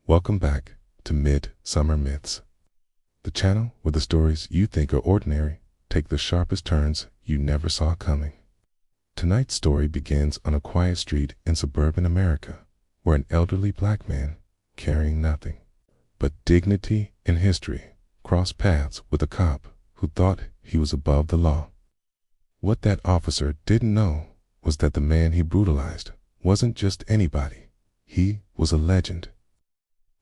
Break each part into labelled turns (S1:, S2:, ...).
S1: Welcome back to Midsummer Myths, the channel where the stories you think are ordinary take the sharpest turns you never saw coming. Tonight's story begins on a quiet street in suburban America, where an elderly black man, carrying nothing but dignity and history, crossed paths with a cop who thought he was above the law. What that officer didn't know was that the man he brutalized wasn't just anybody. He was a legend.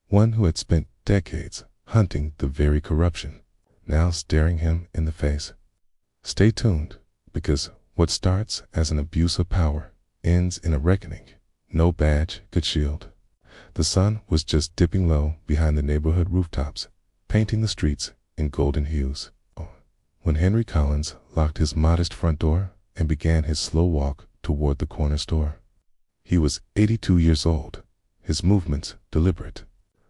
S1: One who had spent decades hunting the very corruption now staring him in the face. Stay tuned, because what starts as an abuse of power ends in a reckoning no badge could shield. The sun was just dipping low behind the neighborhood rooftops, painting the streets in golden hues, when Henry Collins locked his modest front door and began his slow walk toward the corner store. He was 82 years old, his movements deliberate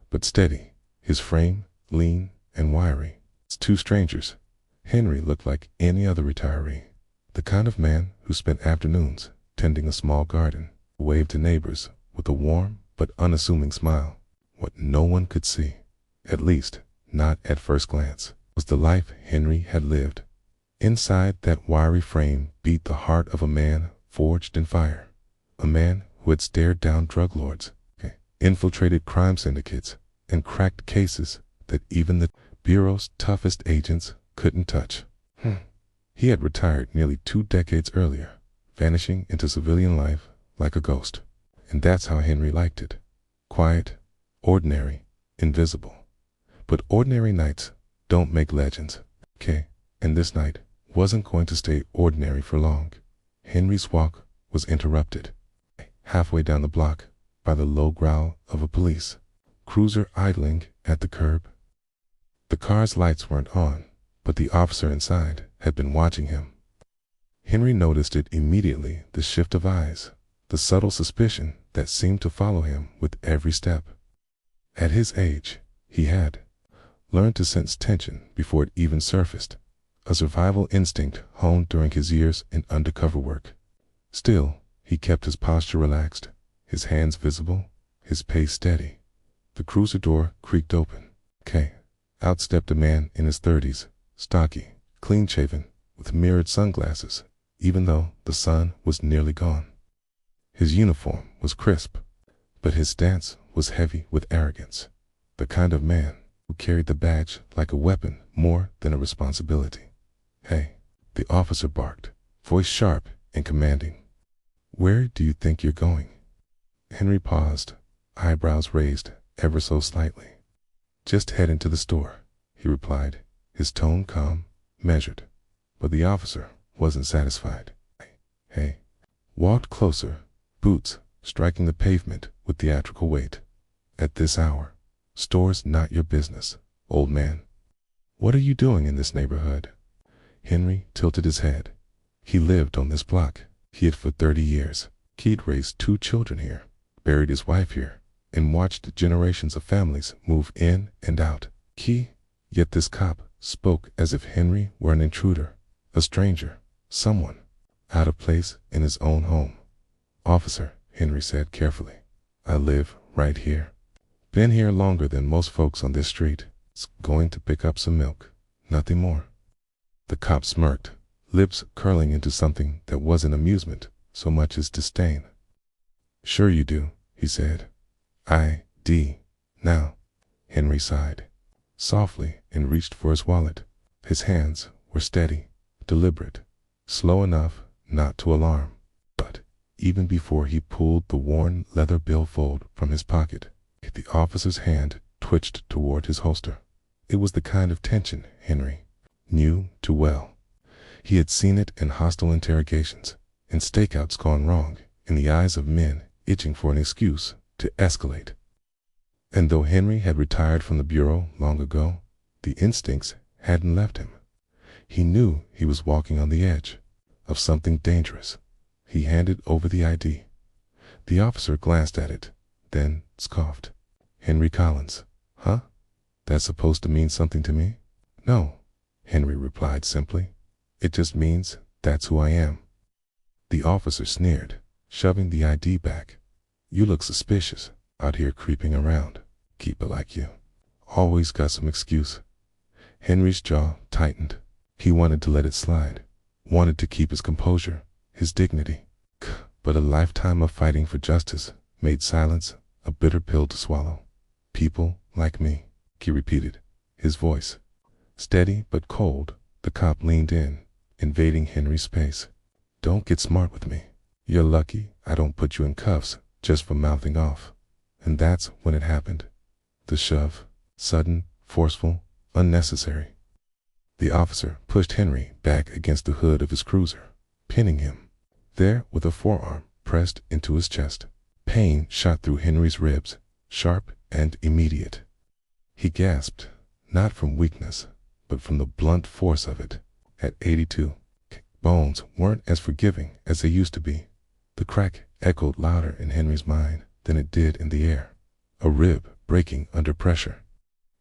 S1: but steady, his frame lean and wiry. As two strangers, Henry looked like any other retiree, the kind of man who spent afternoons tending a small garden, waved to neighbors with a warm but unassuming smile. What no one could see, at least not at first glance, was the life Henry had lived. Inside that wiry frame beat the heart of a man forged in fire, a man who had stared down drug lords, infiltrated crime syndicates, and cracked cases that even the Bureau's toughest agents couldn't touch. He had retired nearly 2 decades earlier, vanishing into civilian life like a ghost. And that's how Henry liked it. Quiet, ordinary, invisible. But ordinary nights don't make legends, and this night wasn't going to stay ordinary for long. Henry's walk was interrupted, halfway down the block, by the low growl of a police cruiser idling at the curb. The car's lights weren't on, but the officer inside had been watching him. Henry noticed it immediately, the shift of eyes, the subtle suspicion that seemed to follow him with every step. At his age, he had learned to sense tension before it even surfaced, a survival instinct honed during his years in undercover work. Still, he kept his posture relaxed, his hands visible, his pace steady. The cruiser door creaked open. Out stepped a man in his 30s, stocky, clean-shaven, with mirrored sunglasses, even though the sun was nearly gone. His uniform was crisp, but his stance was heavy with arrogance, the kind of man who carried the badge like a weapon more than a responsibility. "Hey," the officer barked, voice sharp and commanding. "Where do you think you're going?" Henry paused, eyebrows raised ever so slightly. "Just head into the store," he replied, his tone calm, measured. But the officer wasn't satisfied. Hey, walked closer, boots striking the pavement with theatrical weight. "At this hour, store's not your business, old man." "What are you doing in this neighborhood?" Henry tilted his head. He lived on this block. He had for 30 years. He'd raised 2 children here, buried his wife here, and watched generations of families move in and out. Yet this cop spoke as if Henry were an intruder, a stranger, someone out of place in his own home. "Officer," Henry said carefully, "I live right here. Been here longer than most folks on this street. It's going to pick up some milk, nothing more." The cop smirked, lips curling into something that wasn't amusement so much as disdain. "Sure you do," he said. "ID. Now." Henry sighed softly and reached for his wallet. His hands were steady, deliberate, slow enough not to alarm. But even before he pulled the worn leather billfold from his pocket, the officer's hand twitched toward his holster. It was the kind of tension Henry knew too well. He had seen it in hostile interrogations, in stakeouts gone wrong, in the eyes of men itching for an excuse to escalate. And though Henry had retired from the Bureau long ago, the instincts hadn't left him. He knew he was walking on the edge of something dangerous. He handed over the ID. The officer glanced at it, then scoffed. "Henry Collins, huh? That's supposed to mean something to me?" "No," Henry replied simply. "It just means that's who I am." The officer sneered, shoving the ID back. "You look suspicious, out here creeping around." Keep it like you. Always got some excuse. Henry's jaw tightened. He wanted to let it slide. Wanted to keep his composure, his dignity. But a lifetime of fighting for justice made silence a bitter pill to swallow. People like me, he repeated, his voice steady but cold. The cop leaned in, invading Henry's space. Don't get smart with me. You're lucky I don't put you in cuffs just for mouthing off. And that's when it happened. The shove, sudden, forceful, unnecessary. The officer pushed Henry back against the hood of his cruiser, pinning him there with a forearm pressed into his chest. Pain shot through Henry's ribs, sharp and immediate. He gasped, not from weakness, but from the blunt force of it. At 82, bones weren't as forgiving as they used to be. The crack echoed louder in Henry's mind than it did in the air, a rib breaking under pressure.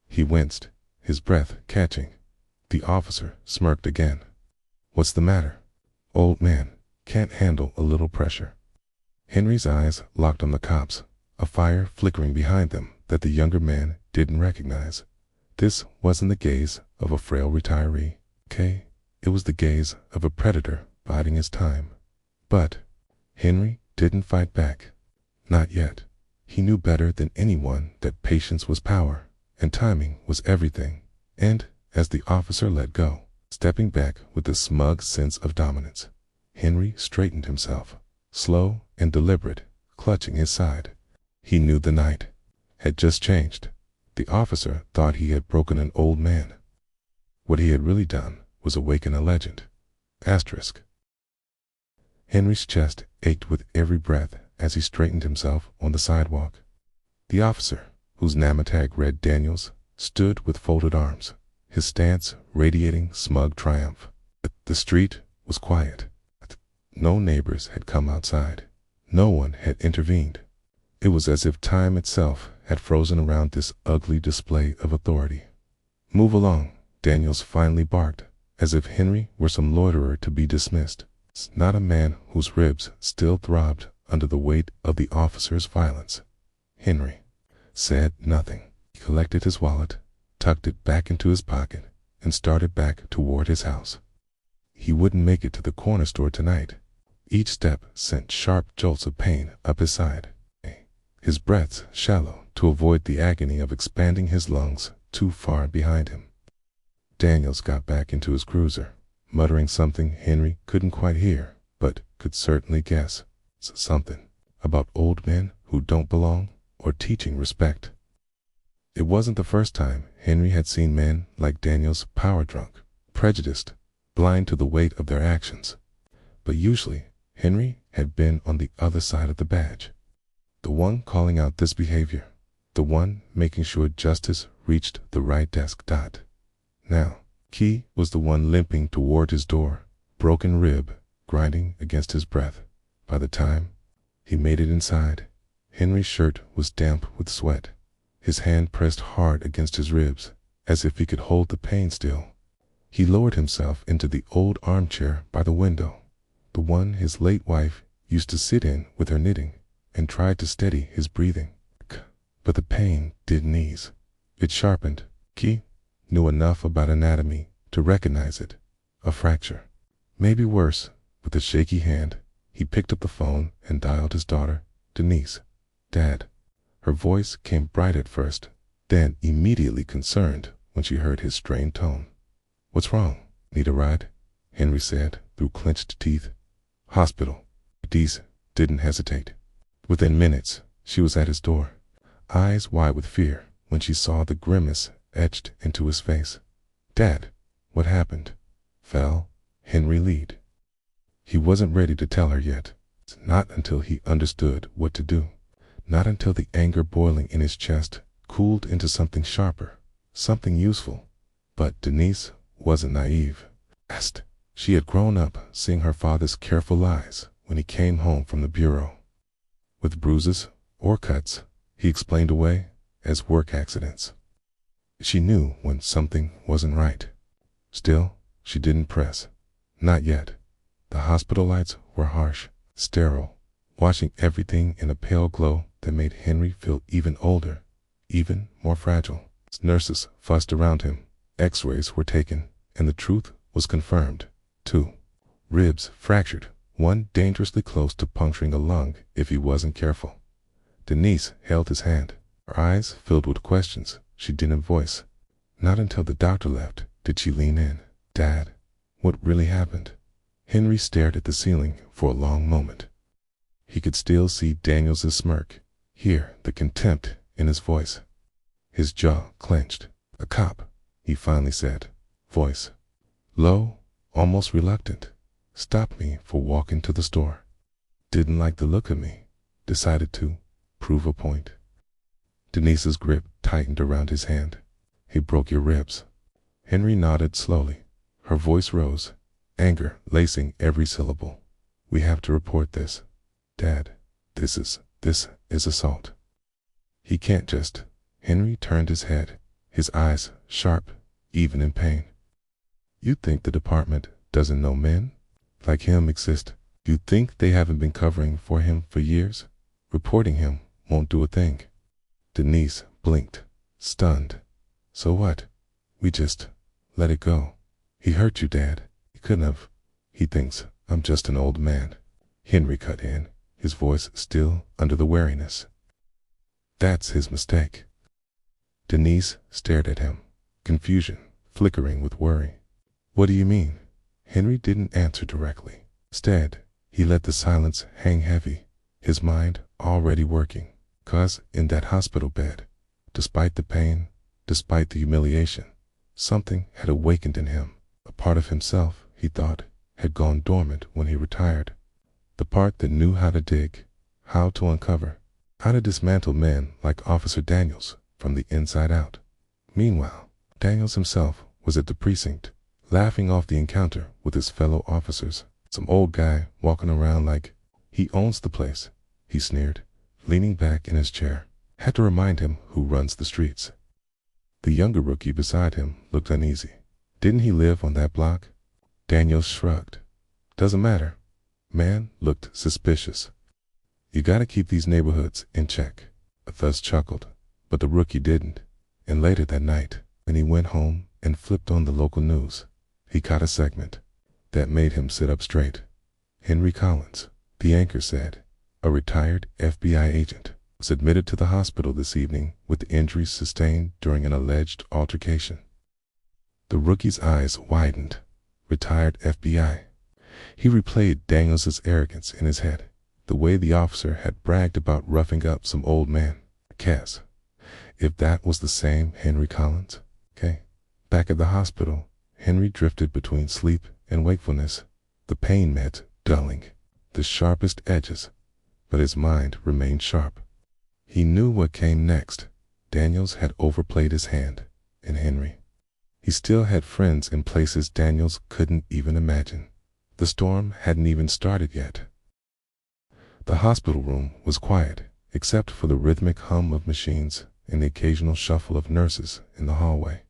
S1: He winced, his breath catching. The officer smirked again. What's the matter? Old man, can't handle a little pressure. Henry's eyes locked on the cops, a fire flickering behind them that the younger man didn't recognize. This wasn't the gaze of a frail retiree, okay? It was the gaze of a predator biding his time. But Henry didn't fight back. Not yet. He knew better than anyone that patience was power, and timing was everything. And as the officer let go, stepping back with a smug sense of dominance, Henry straightened himself, slow and deliberate, clutching his side. He knew the night had just changed. The officer thought he had broken an old man. What he had really done was awaken a legend. Asterisk. Henry's chest ached with every breath as he straightened himself on the sidewalk. The officer, whose namatag read Daniels, stood with folded arms, his stance radiating smug triumph. The street was quiet. No neighbors had come outside. No one had intervened. It was as if time itself had frozen around this ugly display of authority. Move along, Daniels finally barked, as if Henry were some loiterer to be dismissed, not a man whose ribs still throbbed under the weight of the officer's violence. Henry said nothing. He collected his wallet, tucked it back into his pocket, and started back toward his house. He wouldn't make it to the corner store tonight. Each step sent sharp jolts of pain up his side. His breaths shallow to avoid the agony of expanding his lungs too far behind him. Daniels got back into his cruiser, muttering something Henry couldn't quite hear, but could certainly guess. Something about old men who don't belong, or teaching respect. It wasn't the first time Henry had seen men like Daniels power-drunk, prejudiced, blind to the weight of their actions. But usually, Henry had been on the other side of the badge. The one calling out this behavior, the one making sure justice reached the right desk. Now, Key was the one limping toward his door, broken rib grinding against his breath. By the time he made it inside, Henry's shirt was damp with sweat. His hand pressed hard against his ribs, as if he could hold the pain still. He lowered himself into the old armchair by the window, the one his late wife used to sit in with her knitting, and tried to steady his breathing. But the pain didn't ease. It sharpened. Key knew enough about anatomy to recognize it. A fracture. Maybe worse. With a shaky hand, he picked up the phone and dialed his daughter, Denise. Dad. Her voice came bright at first, then immediately concerned when she heard his strained tone. What's wrong? Need a ride? Henry said through clenched teeth. Hospital. Denise didn't hesitate. Within minutes, she was at his door, eyes wide with fear when she saw the grimace etched into his face. Dad, what happened? Fell. Henry lead. He wasn't ready to tell her yet, not until he understood what to do, not until the anger boiling in his chest cooled into something sharper, something useful. But Denise wasn't naive. She had grown up seeing her father's careful lies when he came home from the bureau. With bruises or cuts, he explained away as work accidents. She knew when something wasn't right. Still, she didn't press. Not yet. The hospital lights were harsh, sterile, washing everything in a pale glow that made Henry feel even older, even more fragile. Nurses fussed around him. X-rays were taken, and the truth was confirmed. 2 ribs fractured, one dangerously close to puncturing a lung if he wasn't careful. Denise held his hand, her eyes filled with questions she didn't voice. Not until the doctor left did she lean in. "Dad, what really happened?" Henry stared at the ceiling for a long moment. He could still see Daniels' smirk, hear the contempt in his voice. His jaw clenched. "A cop," he finally said, voice low, almost reluctant, "stopped me for walking to the store. Didn't like the look of me. Decided to prove a point." Denise's grip tightened around his hand. "He broke your ribs." Henry nodded slowly. Her voice rose, anger lacing every syllable. "We have to report this. Dad, this is assault." "He can't just." Henry turned his head, his eyes sharp, even in pain. "You think the department doesn't know men like him exist? You think they haven't been covering for him for years? Reporting him won't do a thing." Denise blinked, stunned. "So what? We just let it go. He hurt you, Dad. He couldn't have. He thinks I'm just an old man." Henry cut in, his voice still under the wariness. "That's his mistake." Denise stared at him, confusion flickering with worry. "What do you mean?" Henry didn't answer directly. Instead, he let the silence hang heavy, his mind already working. 'Cause in that hospital bed, despite the pain, despite the humiliation, something had awakened in him. A part of himself, he thought, had gone dormant when he retired. The part that knew how to dig, how to uncover, how to dismantle men like Officer Daniels from the inside out. Meanwhile, Daniels himself was at the precinct, laughing off the encounter with his fellow officers. "Some old guy walking around like he owns the place," he sneered, leaning back in his chair. "Had to remind him who runs the streets." The younger rookie beside him looked uneasy. "Didn't he live on that block?" Daniels shrugged. "Doesn't matter." Man looked suspicious. "You gotta keep these neighborhoods in check." Thus chuckled, but the rookie didn't. And later that night, when he went home and flipped on the local news, he caught a segment that made him sit up straight. Henry Collins, the anchor said, a retired FBI agent, was admitted to the hospital this evening with injuries sustained during an alleged altercation. The rookie's eyes widened. Retired FBI. He replayed Daniels' arrogance in his head, the way the officer had bragged about roughing up some old man. Cass. If that was the same Henry Collins, okay. Back at the hospital, Henry drifted between sleep and wakefulness, the pain meds dulling the sharpest edges, but his mind remained sharp. He knew what came next. Daniels had overplayed his hand, and Henry. He still had friends in places Daniels couldn't even imagine. The storm hadn't even started yet. The hospital room was quiet, except for the rhythmic hum of machines and the occasional shuffle of nurses in the hallway.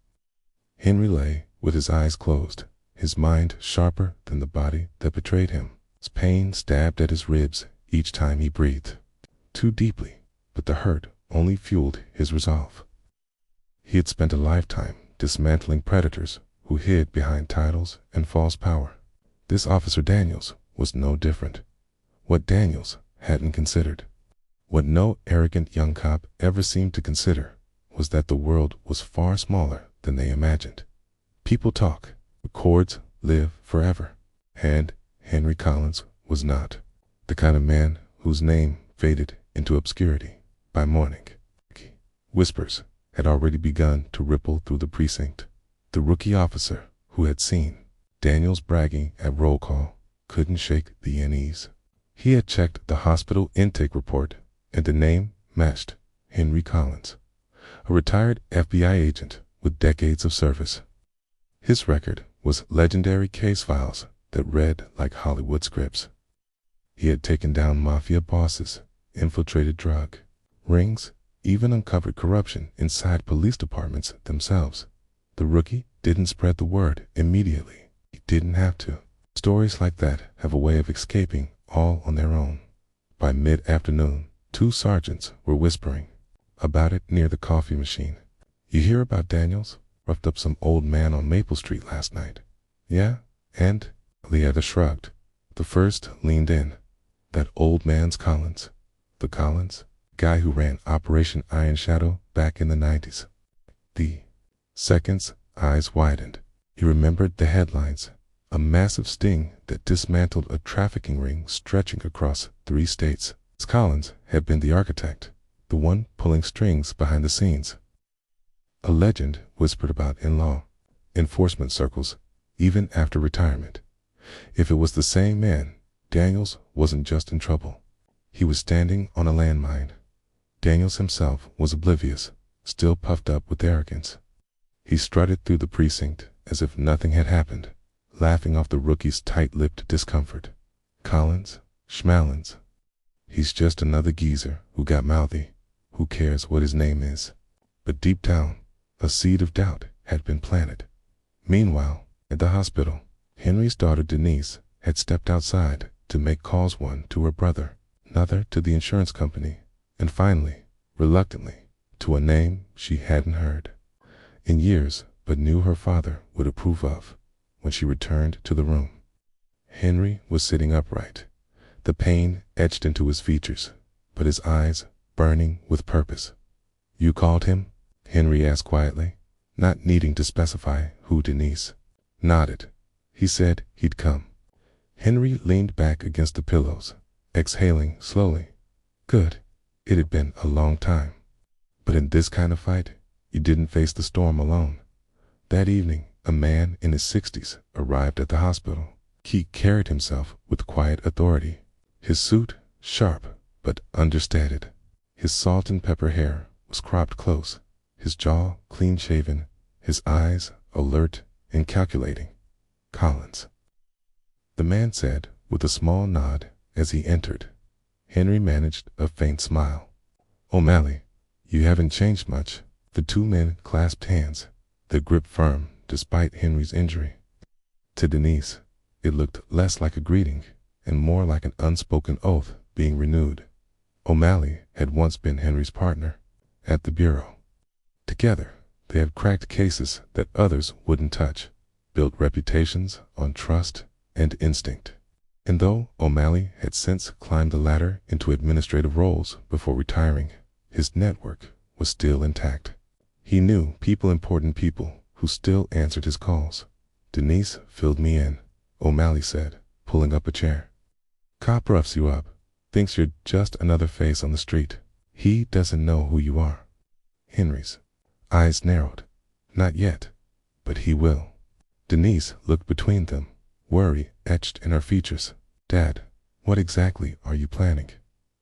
S1: Henry lay with his eyes closed, his mind sharper than the body that betrayed him. His pain stabbed at his ribs each time he breathed. Too deeply, but the hurt only fueled his resolve. He had spent a lifetime dismantling predators who hid behind titles and false power. This Officer Daniels was no different. What Daniels hadn't considered, what no arrogant young cop ever seemed to consider, was that the world was far smaller than they imagined. People talk, records live forever, and Henry Collins was not. The kind of man whose name faded into obscurity by morning. Whispers had already begun to ripple through the precinct. The rookie officer who had seen Daniels bragging at roll call couldn't shake the unease. He had checked the hospital intake report, and the name matched Henry Collins, a retired FBI agent with decades of service. His record was legendary case files that read like Hollywood scripts. He had taken down mafia bosses, infiltrated drug rings, even uncovered corruption inside police departments themselves. The rookie didn't spread the word immediately. He didn't have to. Stories like that have a way of escaping all on their own. By mid-afternoon, 2 sergeants were whispering, about it near the coffee machine. You hear about Daniels? Roughed up some old man on Maple Street last night. Yeah? And? Leatta shrugged. The first leaned in. That old man's Collins. The Collins? Guy who ran Operation Iron Shadow back in the 90s. The second's eyes widened. He remembered the headlines. A massive sting that dismantled a trafficking ring stretching across 3 states. Collins had been the architect, the one pulling strings behind the scenes. A legend whispered about in law enforcement circles, even after retirement. If it was the same man, Daniels wasn't just in trouble. He was standing on a landmine. Daniels himself was oblivious, still puffed up with arrogance. He strutted through the precinct as if nothing had happened, laughing off the rookie's tight-lipped discomfort. Collins, Schmalins. He's just another geezer who got mouthy. Who cares what his name is? But deep down, a seed of doubt had been planted. Meanwhile, at the hospital, Henry's daughter Denise had stepped outside to make calls, one to her brother, another to the insurance company, and finally, reluctantly, to a name she hadn't heard in years but knew her father would approve of. When she returned to the room, Henry was sitting upright, the pain etched into his features, but his eyes burning with purpose. "You called him?" Henry asked quietly, not needing to specify who. Denise nodded. "He said he'd come." Henry leaned back against the pillows, exhaling slowly. Good. It had been a long time. But in this kind of fight, you didn't face the storm alone. That evening, a man in his 60s arrived at the hospital. He carried himself with quiet authority. His suit, sharp but understated. His salt and pepper hair was cropped close, his jaw clean-shaven, his eyes alert and calculating. "Collins," the man said with a small nod as he entered. Henry managed a faint smile. "O'Malley, you haven't changed much." The 2 men clasped hands, their grip firm despite Henry's injury. To Denise, it looked less like a greeting and more like an unspoken oath being renewed. O'Malley had once been Henry's partner at the bureau. Together, they had cracked cases that others wouldn't touch, built reputations on trust and instinct. And though O'Malley had since climbed the ladder into administrative roles before retiring, his network was still intact. He knew important people who still answered his calls. "Denise filled me in," O'Malley said, pulling up a chair. "Cop roughs you up, thinks you're just another face on the street. He doesn't know who you are." Henry's eyes narrowed. "Not yet, but he will." Denise looked between them, worry etched in her features. "Dad, what exactly are you planning?"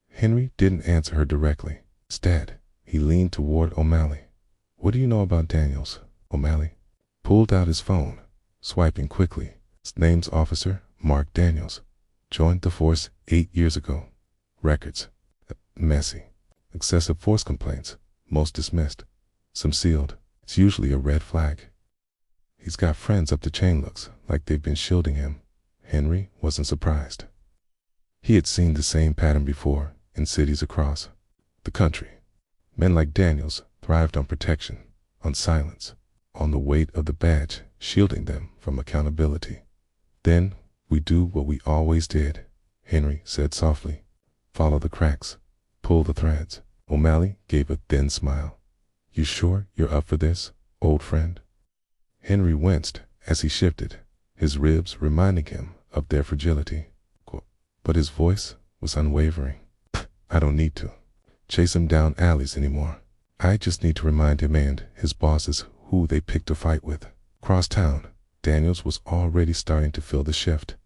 S1: Henry didn't answer her directly. Instead, he leaned toward O'Malley. "What do you know about Daniels?" O'Malley pulled out his phone, swiping quickly. His name's Officer Mark Daniels. Joined the force 8 years ago. Records messy. Excessive force complaints, most dismissed. Some sealed. It's usually a red flag. He's got friends up the chain, looks like they've been shielding him. Henry wasn't surprised. He had seen the same pattern before in cities across the country. Men like Daniels thrived on protection, on silence, on the weight of the badge shielding them from accountability. "Then we do what we always did," Henry said softly. "Follow the cracks, pull the threads." O'Malley gave a thin smile. "You sure you're up for this, old friend?" Henry winced as he shifted, his ribs reminding him of their fragility. But his voice was unwavering. "I don't need to chase him down alleys anymore. I just need to remind him and his bosses who they picked a fight with." Across town, Daniels was already starting to feel the shift.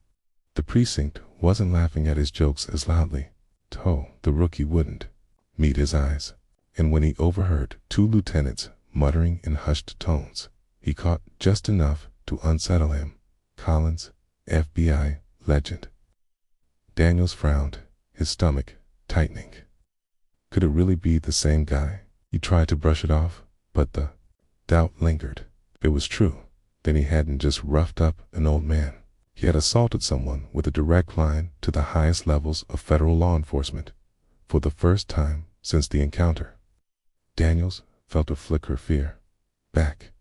S1: The precinct wasn't laughing at his jokes as loudly. The rookie wouldn't meet his eyes. And when he overheard 2 lieutenants muttering in hushed tones, he caught just enough to unsettle him. Collins, FBI legend. Daniels frowned, his stomach tightening. Could it really be the same guy? He tried to brush it off, but the doubt lingered. If it was true, then he hadn't just roughed up an old man. He had assaulted someone with a direct line to the highest levels of federal law enforcement, for the first time since the encounter. Daniels felt a flicker of fear. Back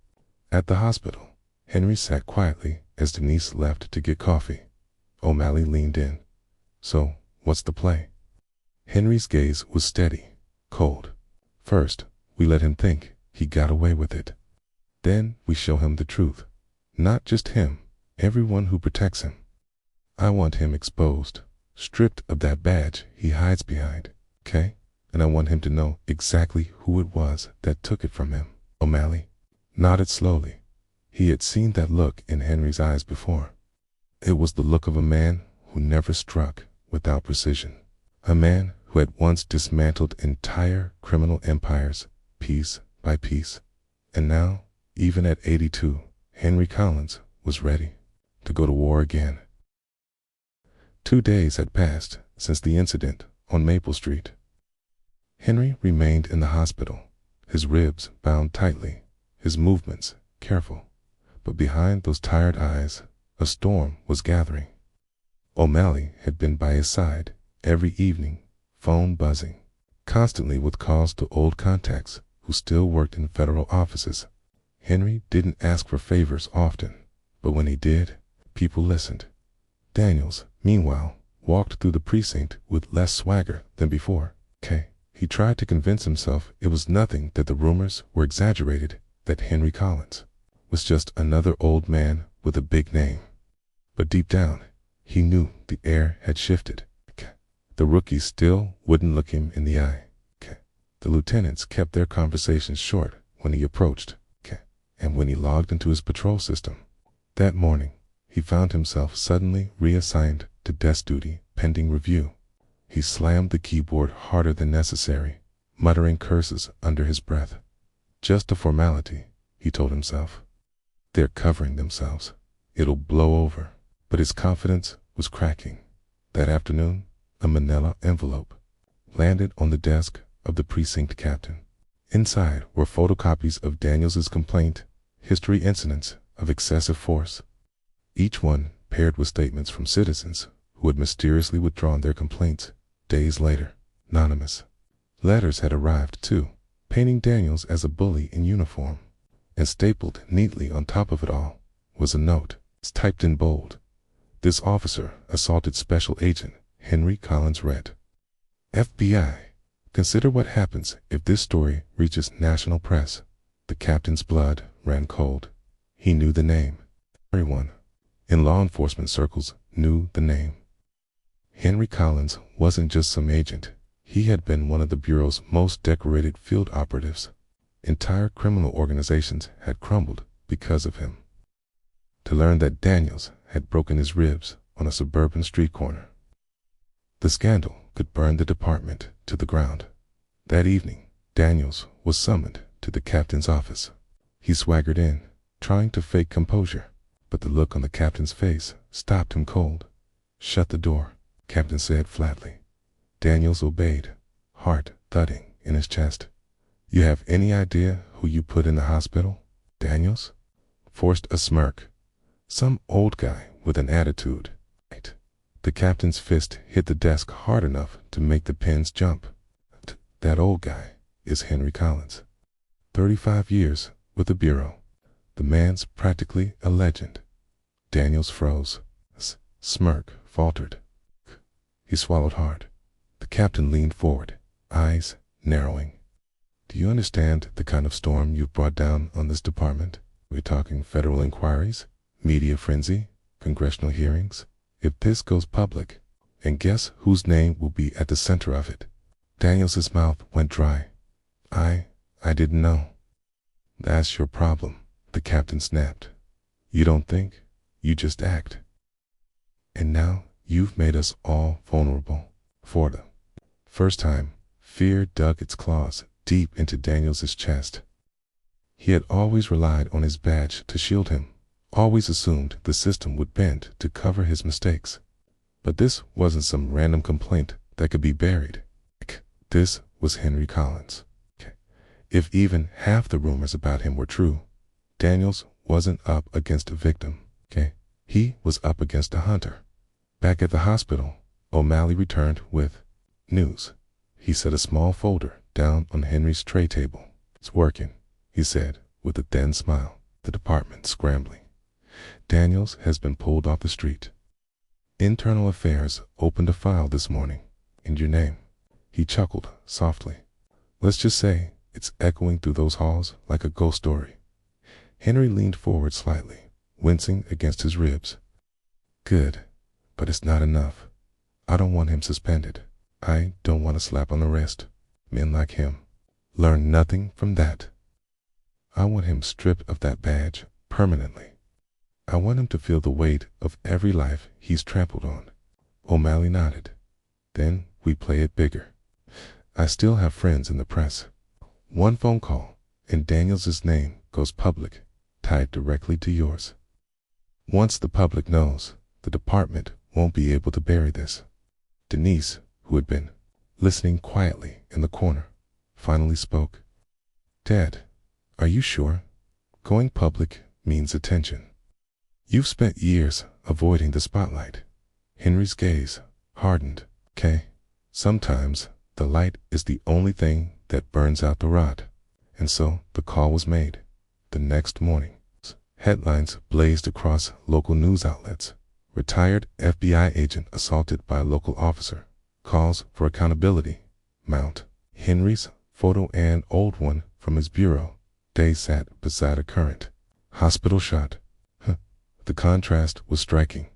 S1: at the hospital, Henry sat quietly as Denise left to get coffee. O'Malley leaned in. "So, what's the play?" Henry's gaze was steady, cold. "First, we let him think he got away with it. Then we show him the truth. Not just him, everyone who protects him. I want him exposed, stripped of that badge he hides behind, okay? And I want him to know exactly who it was that took it from him." O'Malley nodded slowly. He had seen that look in Henry's eyes before. It was the look of a man who never struck without precision. A man who had once dismantled entire criminal empires, piece by piece. And now, even at 82, Henry Collins was ready to go to war again. 2 days had passed since the incident on Maple Street. Henry remained in the hospital, his ribs bound tightly, his movements careful. But behind those tired eyes, a storm was gathering. O'Malley had been by his side every evening, phone buzzing, constantly with calls to old contacts who still worked in federal offices. Henry didn't ask for favors often, but when he did, people listened. Daniels, meanwhile, walked through the precinct with less swagger than before. He tried to convince himself it was nothing, that the rumors were exaggerated, that Henry Collins was just another old man with a big name. But deep down, he knew the air had shifted. The rookies still wouldn't look him in the eye. The lieutenants kept their conversations short when he approached, and when he logged into his patrol system. That morning, he found himself suddenly reassigned to desk duty pending review. He slammed the keyboard harder than necessary, muttering curses under his breath. Just a formality, he told himself. They're covering themselves. It'll blow over. But his confidence was cracking. That afternoon, a manila envelope landed on the desk of the precinct captain. Inside were photocopies of Daniels's complaint, history incidents of excessive force, each one paired with statements from citizens who had mysteriously withdrawn their complaints days later. Anonymous letters had arrived too, painting Daniels as a bully in uniform. And stapled neatly on top of it all was a note, typed in bold. "This officer assaulted Special Agent Henry Collins Red. FBI, consider what happens if this story reaches national press." The captain's blood ran cold. He knew the name. Everyone in law enforcement circles knew the name. Henry Collins wasn't just some agent. He had been one of the Bureau's most decorated field operatives. Entire criminal organizations had crumbled because of him. To learn that Daniels had broken his ribs on a suburban street corner. The scandal could burn the department to the ground. That evening, Daniels was summoned to the captain's office. He swaggered in, trying to fake composure, but the look on the captain's face stopped him cold. "Shut the door," Captain said flatly. Daniels obeyed, heart thudding in his chest. "You have any idea who you put in the hospital?" Daniels forced a smirk. "Some old guy with an attitude." Right. The captain's fist hit the desk hard enough to make the pins jump. "That old guy is Henry Collins. 35 years with the Bureau. The man's practically a legend." Daniels froze. Smirk faltered. He swallowed hard. The captain leaned forward, eyes narrowing. "Do you understand the kind of storm you've brought down on this department? We're talking federal inquiries, media frenzy, congressional hearings. If this goes public, and guess whose name will be at the center of it?" Daniels's mouth went dry. I didn't know." "That's your problem," the captain snapped. "You don't think, you just act. And now you've made us all vulnerable." For the first time, fear dug its claws deep into Daniels's chest. He had always relied on his badge to shield him, always assumed the system would bend to cover his mistakes. But this wasn't some random complaint that could be buried. This was Henry Collins. If even half the rumors about him were true, Daniels wasn't up against a victim. He was up against a hunter. Back at the hospital, O'Malley returned with news. He set a small folder down on Henry's tray table. "It's working," he said with a thin smile. The department scrambling. Daniels has been pulled off the street. Internal Affairs opened a file this morning in your name. He chuckled softly. "Let's just say it's echoing through those halls like a ghost story." Henry leaned forward slightly, wincing against his ribs. "Good, but it's not enough. I don't want him suspended. I don't want a slap on the wrist. Men like him learn nothing from that. I want him stripped of that badge permanently. I want him to feel the weight of every life he's trampled on." O'Malley nodded. "Then we play it bigger. I still have friends in the press. One phone call and Daniels' name goes public, tied directly to yours. Once the public knows, the department won't be able to bury this." Denise, who had been listening quietly in the corner, finally spoke. "Dad, are you sure? Going public means attention. You've spent years avoiding the spotlight." Henry's gaze hardened. "Okay, sometimes the light is the only thing that burns out the rot." And so the call was made. The next morning, headlines blazed across local news outlets. "Retired FBI agent assaulted by a local officer. Calls for accountability mount." Henry's photo, an old one from his bureau, day sat beside a current. "Hospital shot." The contrast was striking.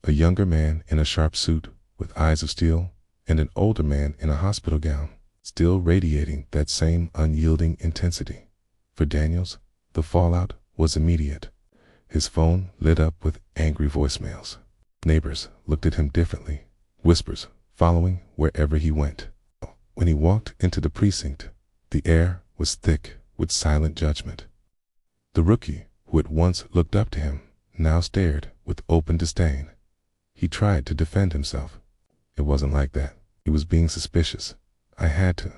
S1: A younger man in a sharp suit with eyes of steel, and an older man in a hospital gown, still radiating that same unyielding intensity. For Daniels, the fallout was immediate. His phone lit up with angry voicemails. Neighbors looked at him differently, whispers following wherever he went. When he walked into the precinct, the air was thick with silent judgment. The rookie, who had once looked up to him, now stared with open disdain. He tried to defend himself. "It wasn't like that. He was being suspicious. I had to."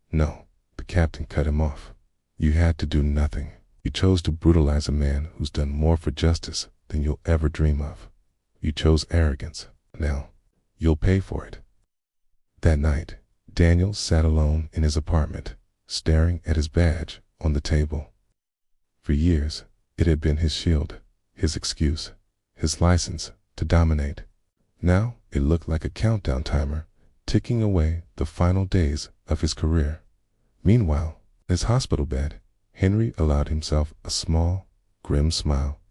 S1: "No," the captain cut him off. "You had to do nothing. You chose to brutalize a man who's done more for justice than you'll ever dream of. You chose arrogance. Now, you'll pay for it." That night, Daniels sat alone in his apartment, staring at his badge on the table. For years, it had been his shield, his excuse, his license to dominate. Now it looked like a countdown timer, ticking away the final days of his career. Meanwhile, in his hospital bed, Henry allowed himself a small, grim smile.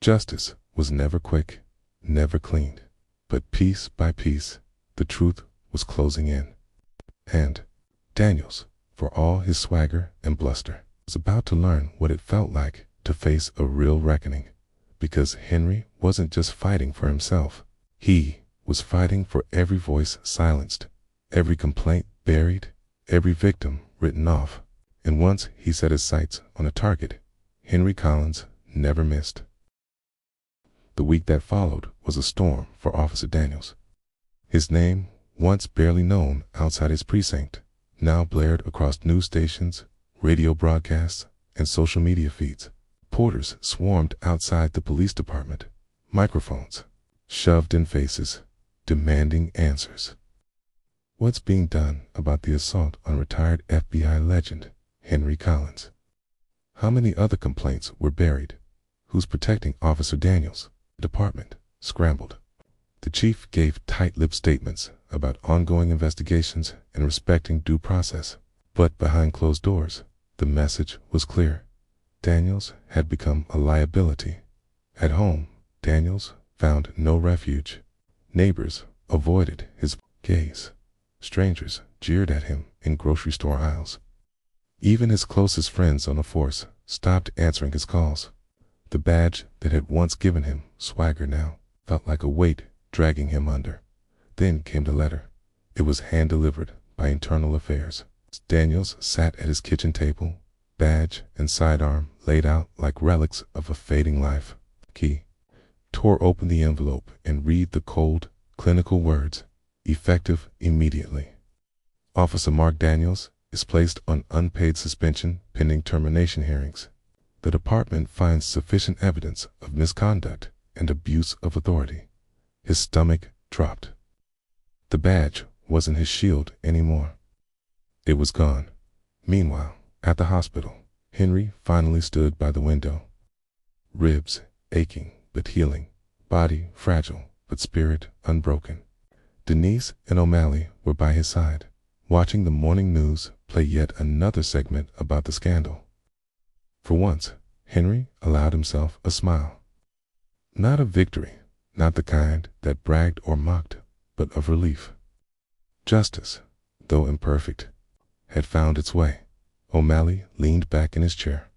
S1: Justice was never quick, never cleaned, but piece by piece, the truth was closing in. And Daniels, for all his swagger and bluster, was about to learn what it felt like to face a real reckoning. Because Henry wasn't just fighting for himself. He was fighting for every voice silenced, every complaint buried, every victim written off. And once he set his sights on a target, Henry Collins never missed. The week that followed was a storm for Officer Daniels. His name, once barely known outside his precinct, now blared across news stations, radio broadcasts, and social media feeds. Reporters swarmed outside the police department, microphones shoved in faces, demanding answers. What's being done about the assault on retired FBI legend Henry Collins? How many other complaints were buried? Who's protecting Officer Daniels? The department scrambled. The chief gave tight-lipped statements about ongoing investigations and respecting due process. But behind closed doors, the message was clear. Daniels had become a liability. At home, Daniels found no refuge. Neighbors avoided his gaze. Strangers jeered at him in grocery store aisles. Even his closest friends on the force stopped answering his calls. The badge that had once given him swagger now felt like a weight dragging him under. Then came the letter. It was hand-delivered by Internal Affairs. Daniels sat at his kitchen table, badge and sidearm laid out like relics of a fading life. He tore open the envelope and read the cold, clinical words, "Effective immediately. Officer Mark Daniels is placed on unpaid suspension pending termination hearings. The department finds sufficient evidence of misconduct and abuse of authority." His stomach dropped. The badge wasn't his shield anymore. It was gone. Meanwhile, at the hospital, Henry finally stood by the window. Ribs aching but healing, body fragile but spirit unbroken. Denise and O'Malley were by his side, watching the morning news play yet another segment about the scandal. For once, Henry allowed himself a smile. Not of victory, not the kind that bragged or mocked, but of relief. Justice, though imperfect, had found its way. O'Malley leaned back in his chair.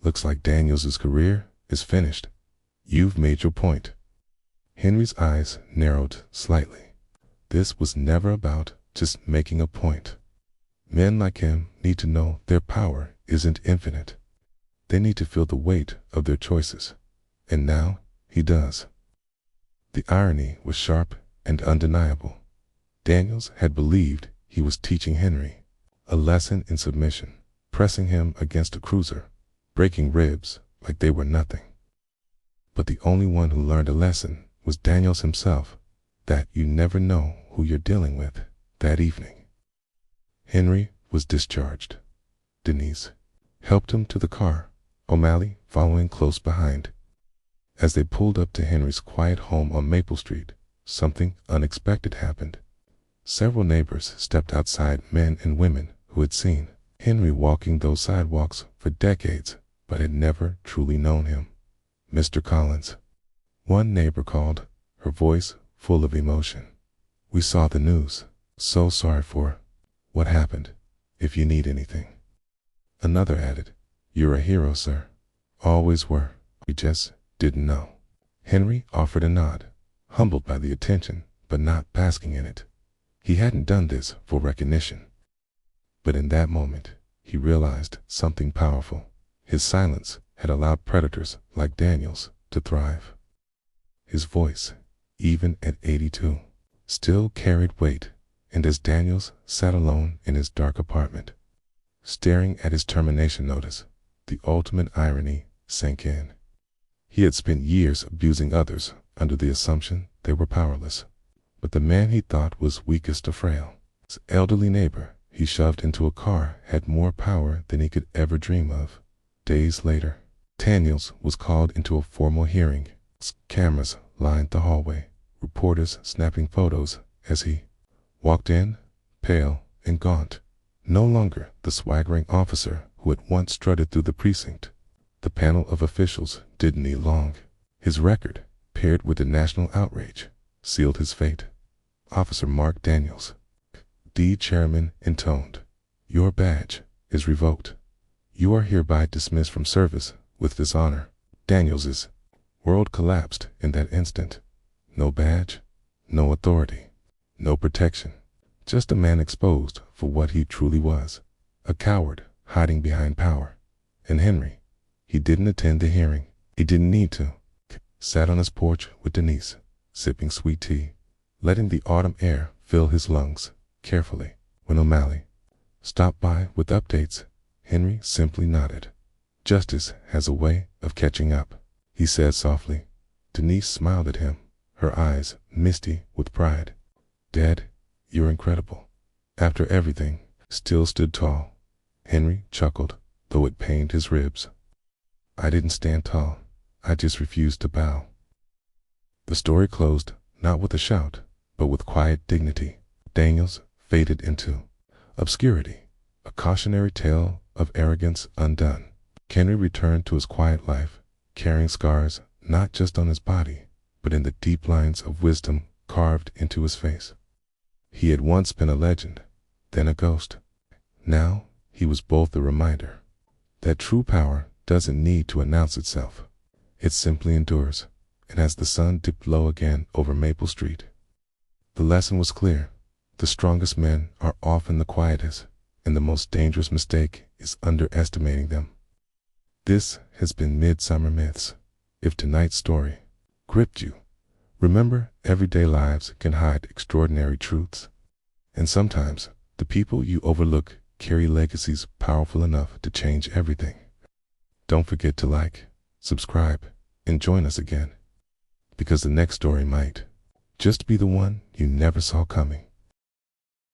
S1: Looks like Daniels' career is finished. You've made your point. Henry's eyes narrowed slightly. This was never about just making a point. Men like him need to know their power isn't infinite. They need to feel the weight of their choices. And now he does. The irony was sharp and undeniable. Daniels had believed he was teaching Henry a lesson in submission, pressing him against a cruiser, breaking ribs like they were nothing. But the only one who learned a lesson was Daniels himself, that you never know who you're dealing with. That evening, Henry was discharged. Denise helped him to the car, O'Malley following close behind. As they pulled up to Henry's quiet home on Maple Street, something unexpected happened. Several neighbors stepped outside, men and women who had seen Henry walking those sidewalks for decades but had never truly known him. Mr. Collins, one neighbor called, her voice full of emotion. We saw the news. So sorry for what happened. If you need anything. Another added, you're a hero, sir. Always were. We just didn't know. Henry offered a nod, humbled by the attention, but not basking in it. He hadn't done this for recognition. But in that moment, he realized something powerful. His silence had allowed predators like Daniels to thrive. His voice, even at 82, still carried weight, and as Daniels sat alone in his dark apartment, staring at his termination notice, the ultimate irony sank in. He had spent years abusing others under the assumption they were powerless. But the man he thought was weakest or frail, his elderly neighbor he shoved into a car, had more power than he could ever dream of. Days later, Daniels was called into a formal hearing. Cameras lined the hallway, reporters snapping photos as he walked in, pale and gaunt, no longer the swaggering officer who had once strutted through the precinct. The panel of officials didn't need long. His record, paired with the national outrage, sealed his fate. Officer Mark Daniels, D. Chairman, intoned, your badge is revoked. You are hereby dismissed from service with dishonor. Daniels's world collapsed in that instant. No badge, no authority, no protection. Just a man exposed for what he truly was, a coward hiding behind power. And Henry, he didn't attend the hearing. He didn't need to. Sat on his porch with Denise, sipping sweet tea, letting the autumn air fill his lungs carefully. When O'Malley stopped by with updates, Henry simply nodded. Justice has a way of catching up, he said softly. Denise smiled at him, her eyes misty with pride. Dad, you're incredible. After everything, still stood tall. Henry chuckled, though it pained his ribs. I didn't stand tall. I just refused to bow. The story closed, not with a shout, but with quiet dignity. Daniels faded into obscurity, a cautionary tale of arrogance undone. Henry returned to his quiet life, carrying scars not just on his body, but in the deep lines of wisdom carved into his face. He had once been a legend, then a ghost. Now he was both a reminder that true power doesn't need to announce itself. It simply endures, and as the sun dipped low again over Maple Street, the lesson was clear. The strongest men are often the quietest, and the most dangerous mistake is underestimating them. This has been Midsummer Myths. If tonight's story gripped you, remember everyday lives can hide extraordinary truths. And sometimes the people you overlook carry legacies powerful enough to change everything. Don't forget to like, subscribe, and join us again, because the next story might just be the one you never saw coming.